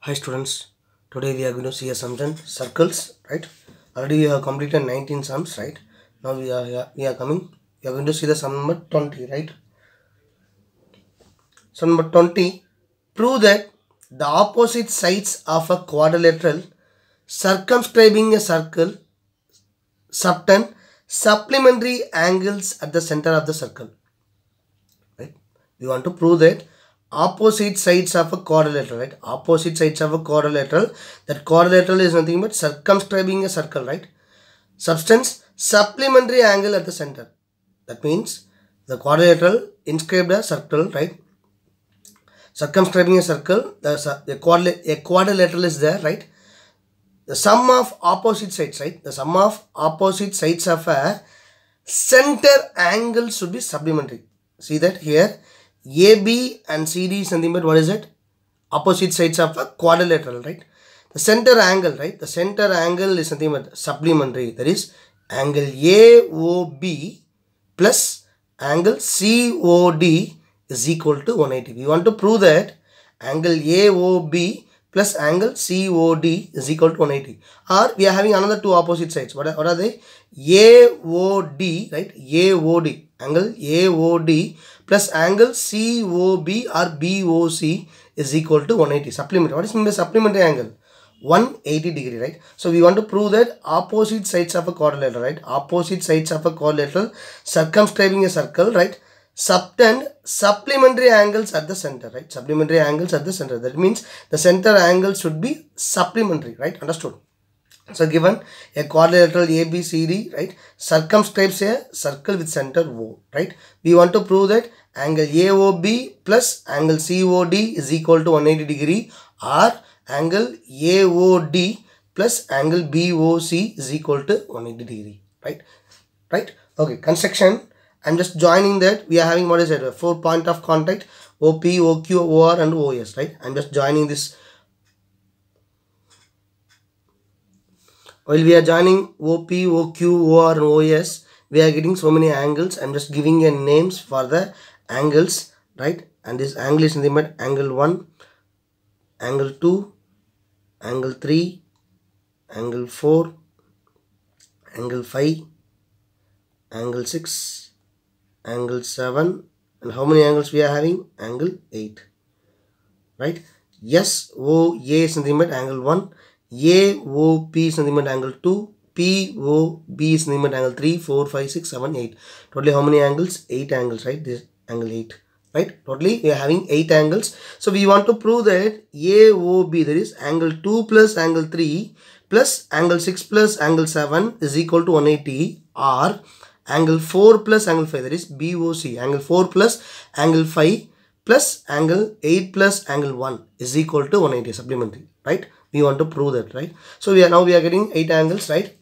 Hi students, today we are going to see a sums and circles, right? Already we have completed 19 sums, right? Now we are going to see the sum number 20, right? Sum number 20, prove that the opposite sides of a quadrilateral circumscribing a circle subtend supplementary angles at the center of the circle, right? We want to prove that opposite sides of a quadrilateral, right? Opposite sides of a quadrilateral, that quadrilateral is nothing but circumscribing a circle, right? Substance supplementary angle at the center. That means the quadrilateral inscribed a circle, right? Circumscribing a circle, a quadrilateral is there, right? The sum of opposite sides, right? The sum of opposite sides of a center angle should be supplementary. See that here, AB and CD is nothing but what is it? Opposite sides of a quadrilateral, right? The center angle, right? The center angle is nothing but supplementary. That is angle AOB plus angle COD is equal to 180. We want to prove that angle AOB plus angle COD is equal to 180. Or we are having another two opposite sides. What are they? AOD, right? AOD. Angle AOD plus angle COB or BOC is equal to 180. Supplementary. What is meant by supplementary angle? 180 degree, right? So we want to prove that opposite sides of a quadrilateral, right? Opposite sides of a quadrilateral circumscribing a circle, right? Subtend supplementary angles at the center, right? Supplementary angles at the center. That means the center angle should be supplementary, right? Understood? So given a quadrilateral ABCD, right, circumscribes a circle with center O, right? We want to prove that angle AOB plus angle COD is equal to 180 degree, or angle AOD plus angle BOC is equal to 180 degree, right? Right? Okay, construction. I'm just joining that. We are having what is it? A 4 point of contact, OP, OQ, OR and OS, right? I'm just joining this. While we are joining OP, OQ, OR and OS, we are getting so many angles. I'm just giving a names for the angles, right? And this angle is nothing but angle 1, angle 2, angle 3, angle 4, angle 5, angle 6, angle 7, and how many angles we are having? Angle 8, right? SOA is nothing but angle 1, AOP is nothing but angle 2, POB is nothing but angle 3, 4, 5, 6, 7, 8. Totally how many angles? 8 angles, right? This angle 8, right? Totally we are having 8 angles. So we want to prove that AOB, that is angle 2 plus angle 3 plus angle 6 plus angle 7 is equal to 180, or angle 4 plus angle 5, that is BOC, angle 4 plus angle 5 plus angle 8 plus angle 1 is equal to 180, supplementary, right? We want to prove that, right? So we are getting 8 angles, right?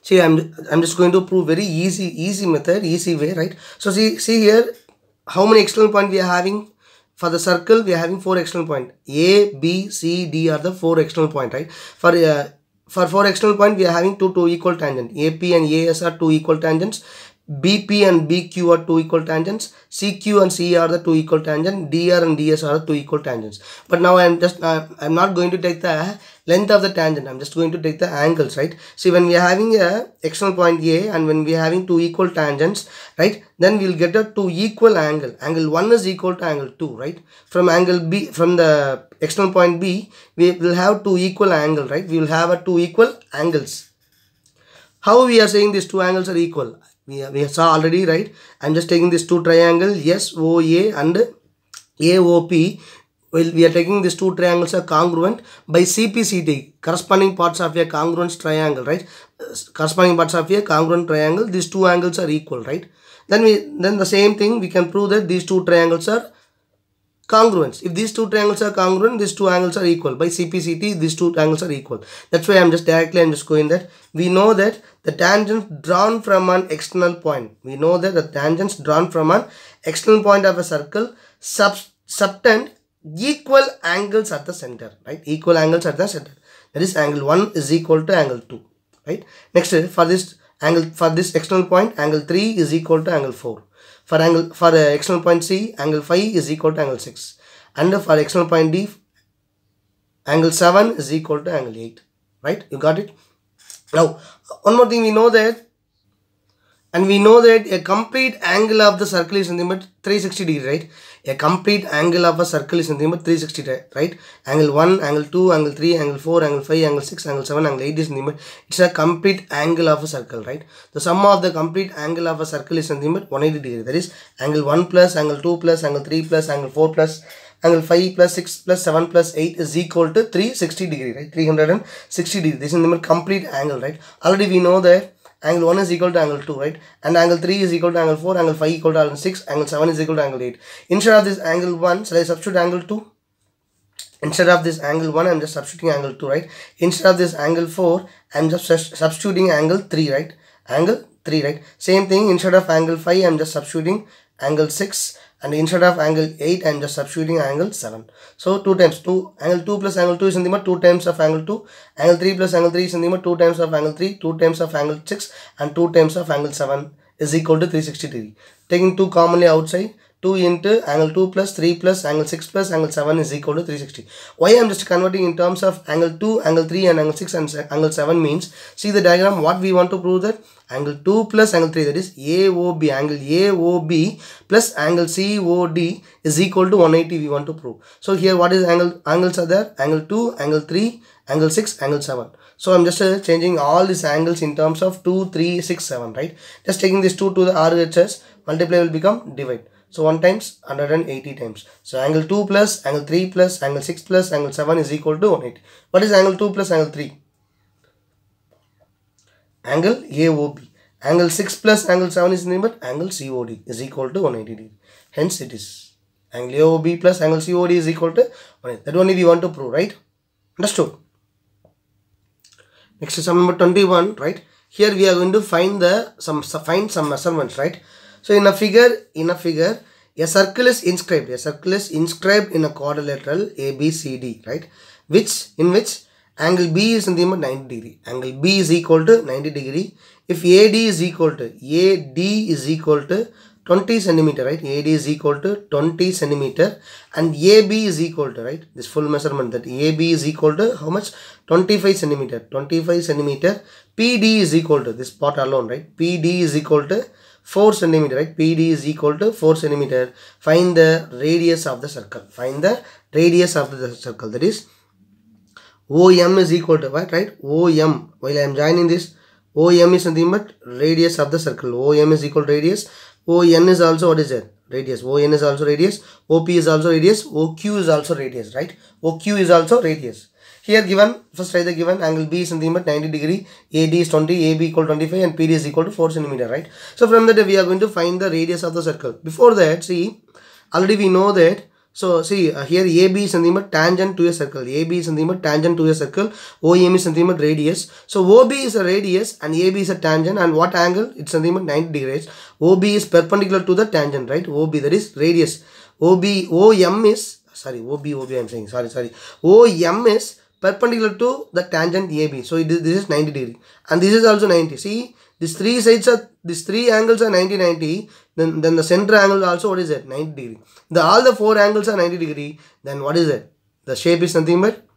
See, I'm just going to prove very easy method, easy way, right? So see here, how many external point we are having for the circle? We are having 4 external point. A, B, C, D are the 4 external point, right? For 4 external point, we are having two equal tangents. AP and AS are 2 equal tangents. BP and BQ are 2 equal tangents. CQ and CE are the 2 equal tangents. DR and DS are the 2 equal tangents. But now I'm not going to take the length of the tangent. I'm just going to take the angles, right? See, when we are having a external point A and when we are having 2 equal tangents, right, then we'll get a 2 equal angle. Angle 1 is equal to angle 2, right? From angle B, from the external point B, we will have 2 equal angle, right? We will have a 2 equal angles. How we are saying these 2 angles are equal? We saw already, right? I'm just taking this 2 triangle SOA and AOP. Well, we are taking these 2 triangles are congruent by CPCT, corresponding parts of a congruent triangle, right? Corresponding parts of a congruent triangle, these 2 angles are equal, right? Then the same thing we can prove that these 2 triangles are congruence. If these 2 triangles are congruent, these 2 angles are equal. By CPCT, these 2 angles are equal. That's why I'm just going that. We know that the tangents drawn from an external point. We know that the tangents drawn from an external point of a circle subtend equal angles at the center, right? Equal angles at the center. That is angle 1 is equal to angle 2, right? Next, for this external point, angle 3 is equal to angle 4. For external point C, angle 5 is equal to angle 6. And for external point D, Angle 7 is equal to angle 8. Right? You got it? Now, one more thing we know that, and we know that a complete angle of the circle is nothing but 360 degree, right? A complete angle of a circle is nothing but 360, right? Angle 1, angle 2, angle 3, angle 4, angle 5, angle 6, angle 7, angle 8 is nothing but, it's a complete angle of a circle, right? The sum of the complete angle of a circle is nothing but 180 degree. That is angle 1 plus, angle 2 plus, angle 3 plus, angle 4 plus, angle 5 plus 6 plus 7 plus 8 is equal to 360 degree, right? 360 degree. This is the complete angle, right? Already we know that angle 1 is equal to angle 2, right? And angle 3 is equal to angle 4, angle 5 equal to angle 6, angle 7 is equal to angle 8. Instead of this angle 1, shall I substitute angle 2? Instead of this angle 1, I am just substituting angle 2, right? Instead of this angle 4, I am just substituting angle 3, right? Angle 3, right? Same thing, instead of angle 5, I am just substituting angle 6. And instead of angle 8, I am just substituting angle 7. So 2 times 2, angle 2 plus angle 2 is nothing but 2 times of angle 2. Angle 3 plus angle 3 is nothing but 2 times of angle 3, 2 times of angle 6, and 2 times of angle 7 is equal to 360 degree. Taking 2 commonly outside, 2 into angle 2 plus 3 plus angle 6 plus angle 7 is equal to 360. Why I am just converting in terms of angle 2, angle 3 and angle 6 and angle 7 means, see the diagram, what we want to prove that angle 2 plus angle 3, that is AOB, angle AOB plus angle COD is equal to 180 we want to prove. So here what is angles are there? Angle 2, angle 3, angle 6, angle 7. So I am just changing all these angles in terms of 2, 3, 6, 7, right? Just taking this 2 to the RHS, multiply will become divide. So 1 times 180 times. So angle 2 plus, angle 3 plus, angle 6 plus, angle 7 is equal to 180. What is angle 2 plus angle 3? Angle AOB. Angle 6 plus angle 7 is nothing but angle COD is equal to 180 degree. Hence it is angle AOB plus angle COD is equal to 180. That only we want to prove, right? Understood? Next is sum number 21, right? Here we are going to find some measurements, right? So in a figure, a circle is inscribed. A circle is inscribed in a quadrilateral ABCD, right? In which angle B is nothing but 90 degree. Angle B is equal to 90 degree. If AD is equal to 20 centimeter, right? AD is equal to 20 centimeter and AB is equal to, right? This full measurement that AB is equal to how much? 25 centimeter. 25 centimeter. PD is equal to this part alone, right? PD is equal to 4 centimeter, right? PD is equal to 4 centimeter. Find the radius of the circle. Find the radius of the circle. That is OM is equal to what, right? OM. While I am joining this, OM is nothing but radius of the circle. OM is equal to radius. ON is also what is it? Radius. ON is also radius. OP is also radius. OQ is also radius, right? OQ is also radius. Here given, first write the given, angle B is nothing but 90 degree, AD is 20, AB equal to 25 and PD is equal to 4 centimeter, right? So from that we are going to find the radius of the circle. Before that, see, already we know that, so see here AB is nothing but tangent to a circle. AB is nothing but tangent to a circle. OM is nothing but radius. So OB is a radius and AB is a tangent, and what angle? It's nothing but 90 degrees. OB is perpendicular to the tangent, right? OB, that is radius. OM is, sorry, OB I'm saying, sorry. OM is perpendicular to the tangent AB. So this is 90 degree and this is also 90. See, these three angles are 90. Then the center angle also what is it? 90 degree. All the 4 angles are 90 degree. Then what is it? The shape is nothing but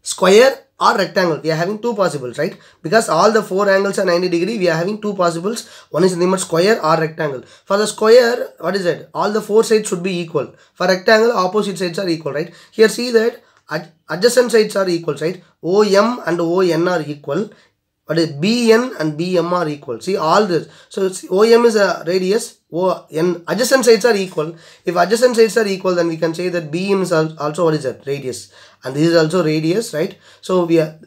square or rectangle. We are having 2 possibles, right? Because all the 4 angles are 90 degree, we are having 2 possibles. One is nothing but square or rectangle. For the square, what is it? All the 4 sides should be equal. For rectangle, opposite sides are equal, right? Here see that adjacent sides are equal, right? OM and ON are equal. But BN and BM are equal. See all this. So OM is a radius. ON adjacent sides are equal. If adjacent sides are equal, then we can say that BM is also what is that? Radius. And this is also radius, right? So we are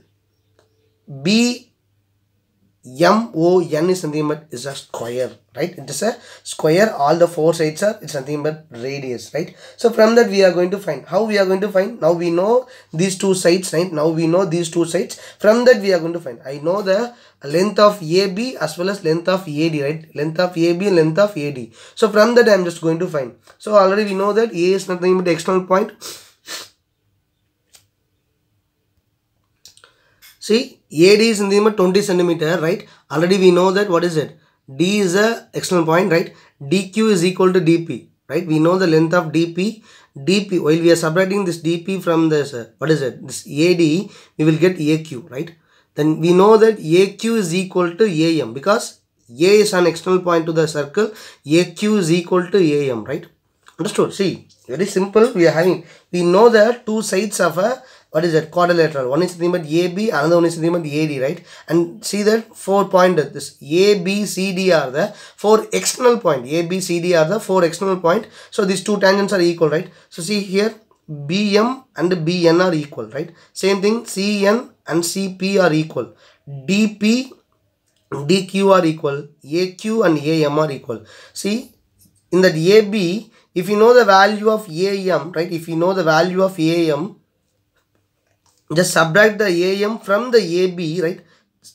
BMON is nothing but is a square, right? It is a square. All the 4 sides are, it's nothing but radius, right? So from that we are going to find. How we are going to find? Now we know these 2 sides, right? Now we know these 2 sides. From that we are going to find. I know the length of AB as well as length of AD, right? Length of AB and length of AD. So from that I am just going to find. So already we know that A is nothing but the external point. See, AD is nothing but 20 centimeter, right? Already we know that what is it? D is a external point, right? DQ is equal to DP, right? We know the length of DP. DP, while we are subtracting this DP from this, what is it? This AD, we will get AQ, right? Then we know that AQ is equal to AM because A is an external point to the circle. AQ is equal to AM, right? Understood? See, very simple. We know that two sides of a, what is that, quadrilateral. One is nothing but AB, another one is nothing but AD, right? And see that 4 points, this A, B, C, D are the 4 external point. A, B, C, D are the 4 external point. So these two tangents are equal, right? So see here, BM and BN are equal, right? Same thing, CN and CP are equal. DP, DQ are equal. AQ and AM are equal. See, in that AB, if you know the value of AM, right? If you know the value of AM, just subtract the AM from the AB, right?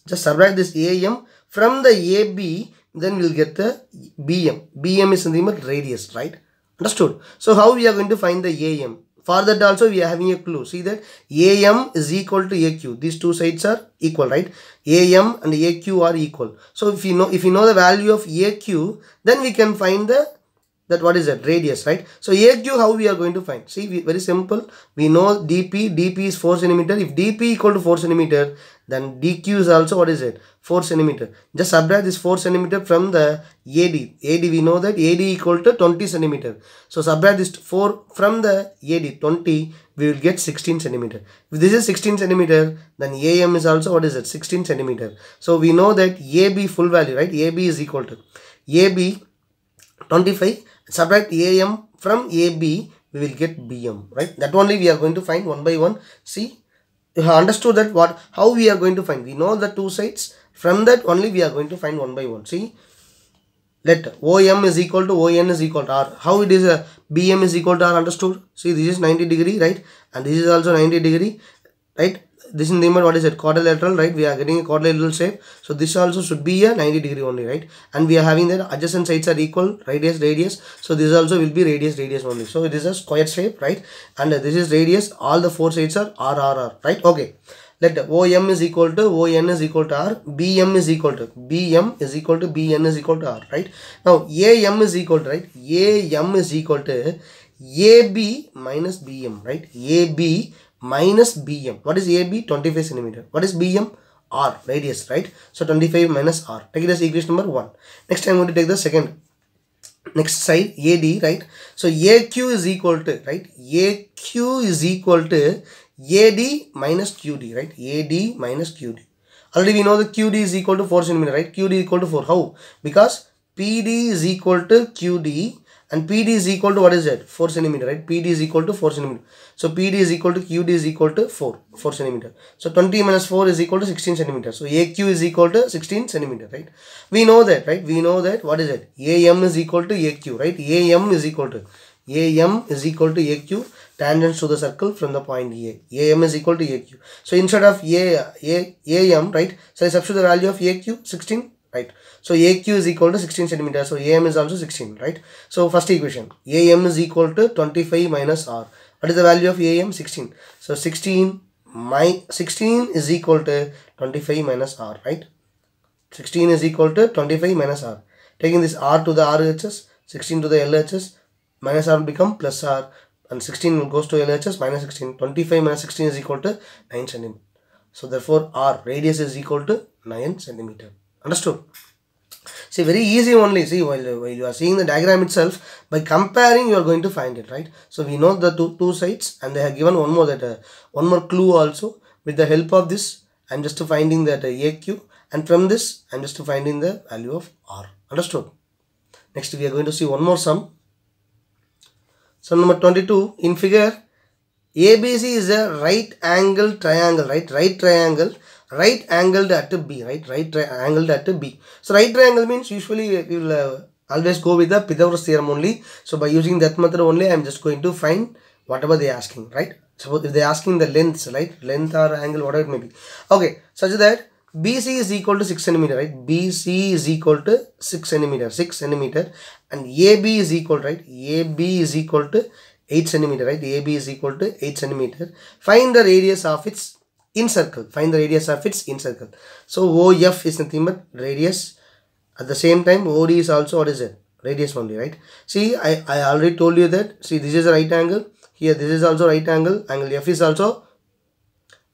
Just subtract this AM from the AB, then we'll get the BM. BM is nothing but radius, right? Understood? So how we are going to find the AM? For that also we are having a clue. See that AM is equal to AQ. These two sides are equal, right? AM and AQ are equal. So if you know the value of AQ, then we can find that what is that, radius, right? So AQ, how we are going to find? See, very simple. We know DP is 4 centimeter. If DP equal to 4 centimeter, then DQ is also, what is it, 4 centimeter. Just subtract this 4 centimeter from the AD. AD, we know that AD equal to 20 centimeter. So subtract this 4 from the AD, 20, we will get 16 centimeter. If this is 16 centimeter, then AM is also, what is it, 16 centimeter. So we know that AB full value, right? AB is equal to AB 25. Subtract AM from AB, we will get BM, right? That only we are going to find one by one. See, you have understood that how we are going to find. We know the two sides. From that only we are going to find one by one. See, let OM is equal to ON is equal to R. How it is BM is equal to R, understood? See, this is 90 degree, right? And this is also 90 degree, right? This is named, what is it, quadrilateral, right? We are getting a quadrilateral shape. So this also should be a 90 degree only, right? And we are having that adjacent sides are equal, radius. So this also will be radius only. So it is a square shape, right? And this is radius. All the four sides are R, right? Okay. Let OM is equal to ON is equal to R. BM is equal to BN is equal to R, right? Now AM is equal to, right? AM is equal to AB minus BM, right? AB minus BM. What is AB? 25 centimeter. What is BM? R, radius, right? So 25 minus R. Take it as equation number 1. Next I'm going to take the second. Next side, AD, right? So AQ is equal to, right? AQ is equal to AD minus QD, right? AD minus QD. Already we know that QD is equal to 4 centimeter, right? QD is equal to 4. How? Because PD is equal to QD. And PD is equal to, what is that? 4 centimeter, right? PD is equal to 4 centimeter. So PD is equal to QD is equal to 4 centimeter. So 20 minus 4 is equal to 16 centimeter. So AQ is equal to 16 centimeter, right? We know that, right? We know that, what is it? AM is equal to AQ, right? AM is equal to AQ, tangents to the circle from the point A. AM is equal to AQ. So instead of AM, right? So I substitute the value of AQ, 16, right? So AQ is equal to 16 centimeter. So AM is also 16, right? So first equation, AM is equal to 25 minus R. What is the value of AM? 16. So 16 is equal to 25 minus R, right? 16 is equal to 25 minus R. Taking this R to the RHS, 16 to the LHS, minus R will become plus R, and 16 goes to LHS, minus 16. 25 minus 16 is equal to 9 centimeter. So therefore R, radius is equal to 9 centimeter. Understood? See, very easy only. See, while you are seeing the diagram itself, by comparing you are going to find it, right? So we know the two sides, and they have given one more clue also. With the help of this, I am just finding that AQ, and from this I am just finding the value of R. Understood? Next we are going to see one more sum. Sum number 22. In figure, ABC is a right angle triangle, right? Right angled at B, right? Right angled at B. So right triangle means usually we will always go with the Pythagoras theorem only. So by using that method only, I am just going to find whatever they are asking, right? Suppose if they are asking the lengths, right? Length or angle, whatever it may be. Okay, such that BC is equal to 6 centimeter, right? BC is equal to 6 centimeter, and AB is equal, right? AB is equal to 8 centimeter, right? AB is equal to 8 centimeter. Find the radius of its incircle. So OF is nothing but radius. At the same time, OD is also, what is it? radius only, right? See, I already told you that. See, this is a right angle. Here, this is also right angle. Angle F is also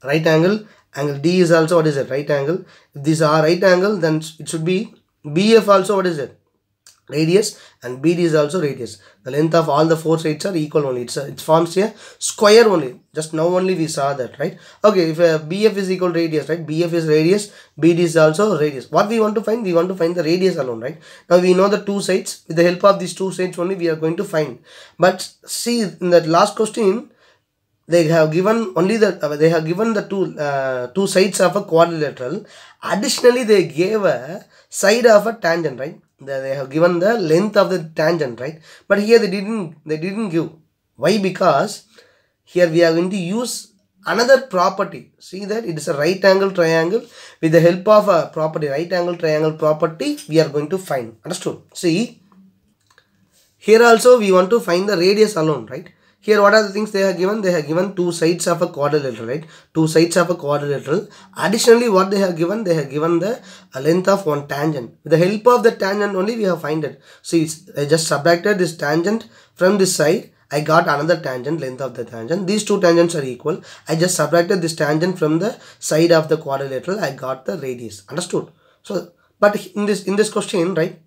right angle. Angle D is also what is it? Right angle. If these are right angle, then it should be BF also what is it? Radius, and BD is also radius. The length of all the four sides are equal only. It forms a square only. Just now only we saw that, right? Okay, if BF is equal radius, right? BF is radius, BD is also radius. What we want to find? We want to find the radius alone, right? Now we know the two sides. With the help of these two sides only we are going to find. But see, in that last question, they have given only the two sides of a quadrilateral. Additionally, they gave a side of a tangent, right? They have given the length of the tangent, right? But here they didn't give. Why? Because here we are going to use another property. See that it is a right angle triangle. With the help of a property, right angle triangle property, we are going to find. Understood? See, here also we want to find the radius alone, right? Here what are the things they have given? They have given two sides of a quadrilateral, right? Two sides of a quadrilateral. Additionally, what they have given? They have given the length of one tangent. With the help of the tangent only we have find it. See, I just subtracted this tangent from this side. I got another tangent, length of the tangent. These two tangents are equal. I just subtracted this tangent from the side of the quadrilateral. I got the radius. Understood? So, but in this question, right?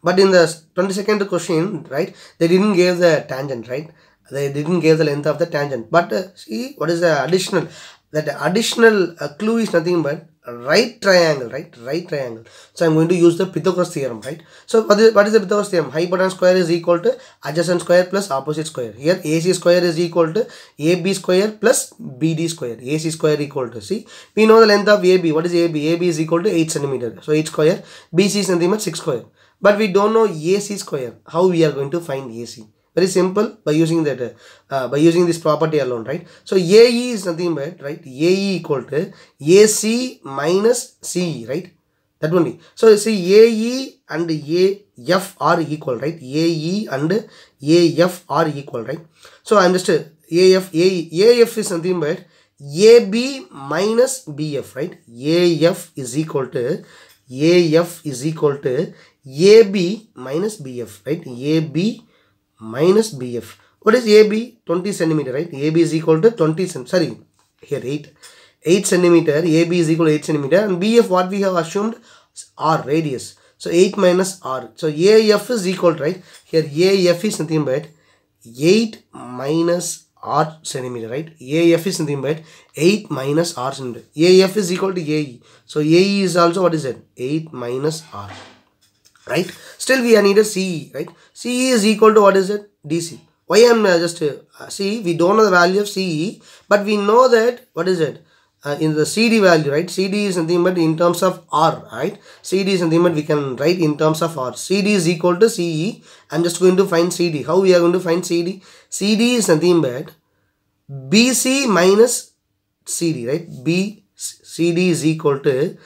But in the 22nd question, right? They didn't give the tangent, right? They didn't give the length of the tangent. But see, what is the additional? That additional clue is nothing but right triangle, right? Right triangle. So I'm going to use the Pythagoras theorem, right? So what is the Pythagoras theorem? Hypotenuse square is equal to adjacent square plus opposite square. Here AC square is equal to AB square plus BD square. AC square equal to, see, we know the length of AB. What is AB? AB is equal to 8 centimeter. So 8 square. BC is nothing but 6 square. But we don't know AC square. How we are going to find AC? Very simple, by using that by using this property alone, right? So AE is nothing but, right, AE equal to AC minus CE, right? That only. So see, AE and AF are equal, right? AE and AF are equal, right? So I'm just AF is nothing but AB minus BF, right? AF is equal to AB minus BF, right? AB minus BF. What is AB? 20 centimeter, right? AB is equal to 20 centimeter. Sorry, here 8 centimeter. AB is equal to 8 centimeter. And BF, what we have assumed? R, radius. So 8 minus R. So AF is equal to, right? Here AF is nothing but 8 minus R centimeter, right? AF is nothing but 8 minus R centimeter. AF is equal to AE. So AE is also what is it? 8 minus R. Right? Still we need a CE, right? CE is equal to what is it? DC. Why I am just see, we don't know the value of CE, but we know that what is it? In the CD value, right? CD is nothing but in terms of R, right? CD is nothing but we can write in terms of R. CD is equal to CE. I'm just going to find CD. How we are going to find CD? CD is nothing but BC minus CD, right? CD is equal to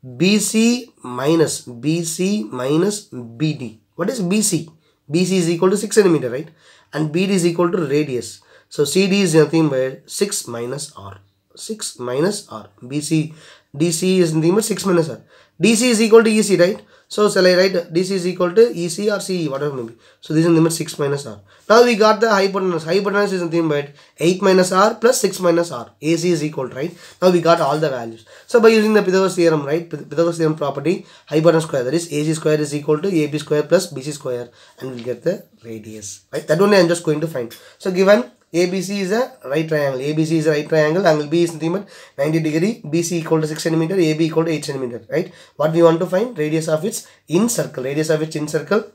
BC minus BD. What is BC? BC is equal to 6 centimeter, right? And BD is equal to radius. So CD is nothing but 6 minus R. 6 minus R. DC is nothing but 6 minus R. DC is equal to EC, right? So shall I write DC is equal to EC or CE, whatever may be. So this is nothing but 6 minus R. Now we got the hypotenuse. Hypotenuse is nothing but 8 minus R plus 6 minus R. AC is equal to, right? Now we got all the values. So by using the Pythagoras theorem, right? Pythagoras theorem property, hypotenuse square, that is AC square is equal to AB square plus BC square, and we'll get the radius, right? That only I'm just going to find. So given ABC is a right triangle. ABC is a right triangle. Angle B is nothing but 90 degree. BC equal to 6 centimeter. AB equal to 8 centimeter. Right? What we want to find? Radius of its in circle. Radius of its in circle.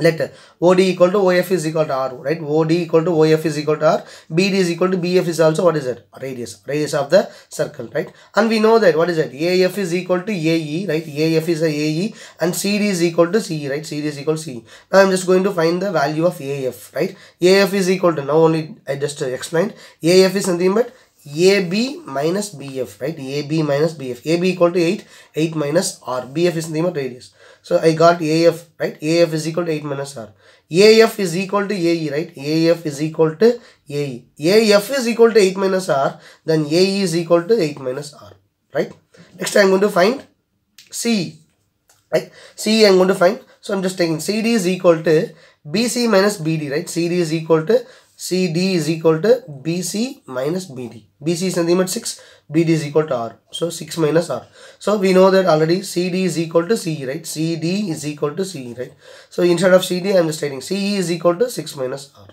Let OD equal to OF is equal to R. Right? OD equal to OF is equal to R. BD is equal to BF is also what is it? Radius. Radius of the circle. Right? And we know that what is it? AF is equal to AE. Right? AF is a AE. And CD is equal to CE. Right? CD is equal to CE. Now I'm just going to find the value of AF. Right? AF is equal to, now only I just explained. AF is something but AB minus BF. Right? AB minus BF. AB equal to 8. 8 minus R. BF is nothing but radius. So I got AF, right? AF is equal to 8 minus R. AF is equal to AE, right? AF is equal to AE. AF is equal to 8 minus R. Then AE is equal to 8 minus R, right? Next I'm going to find CE. right? CE I'm going to find. So I'm just taking CD is equal to BC minus BD, right? CD is equal to BC minus BD. BC is nothing but 6, BD is equal to R. So 6 minus R. So we know that already CD is equal to CE, right? CD is equal to CE, right? So instead of CD I'm just writing CE is equal to 6 minus R.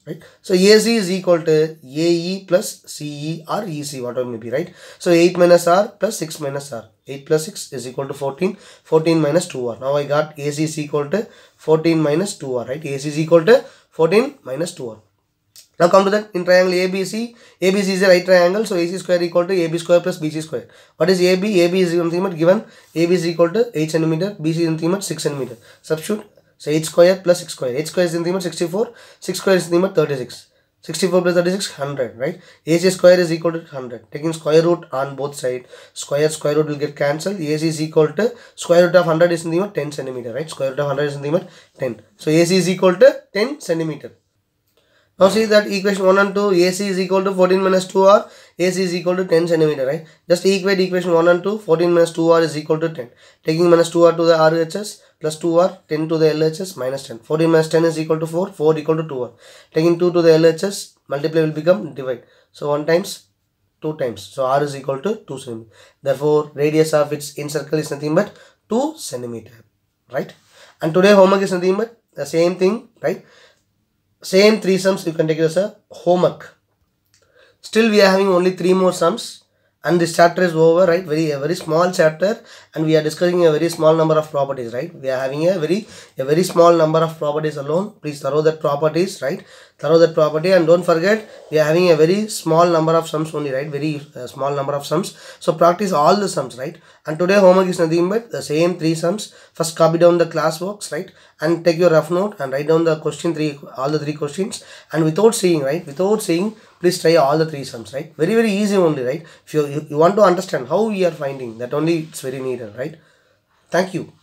Right. So AC is equal to AE plus CE or EC, whatever may be, right? So 8 minus R plus 6 minus R. 8 plus 6 is equal to 14. 14 minus 2R. Now I got AC is equal to 14 minus 2R, right? AC is equal to 14 minus 2R. Now come to that in triangle ABC. ABC is a right triangle. So AC square equal to AB square plus BC square. What is AB? AB is nothing but given. AB is equal to 8 cm. BC is nothing but 6 cm. Substitute. So 8 square plus 6 square. 8 square is nothing but 64. 6 square is nothing but 36. 64 plus 36, 100, right? AC square is equal to 100. Taking square root on both sides. Square root will get cancelled. AC is equal to square root of 100 is nothing but 10 cm, right? Square root of 100 is nothing but 10. So AC is equal to 10 cm. Now see that equation 1 and 2, AC is equal to 14 minus 2R, AC is equal to 10 cm, right? Just equate equation 1 and 2, 14 minus 2R is equal to 10. Taking minus 2R to the RHS plus 2R, 10 to the LHS minus 10. 14 minus 10 is equal to 4, 4 equal to 2R. Taking 2 to the LHS, multiply will become divide. So 1 times, 2 times. So R is equal to 2 cm. Therefore, radius of its incircle is nothing but 2 cm, right? And today homework is nothing but the same thing, right? Same 3 sums you can take it as a homework. Still we are having only 3 more sums and this chapter is over, right? A very small chapter, and we are discussing a very small number of properties, right? We are having a very small number of properties alone. Please thorough that properties, right? Thorough that property, and don't forget we are having a very small number of sums only, right? Very small number of sums. So practice all the sums, right? And today homework is nothing but the same 3 sums. First copy down the class works, right? And take your rough note and write down the question 3, all the 3 questions, and without seeing, right? Without seeing, please try all the 3 sums, right? Very easy only, right? If you want to understand how we are finding, that only it's very needed, right? Thank you.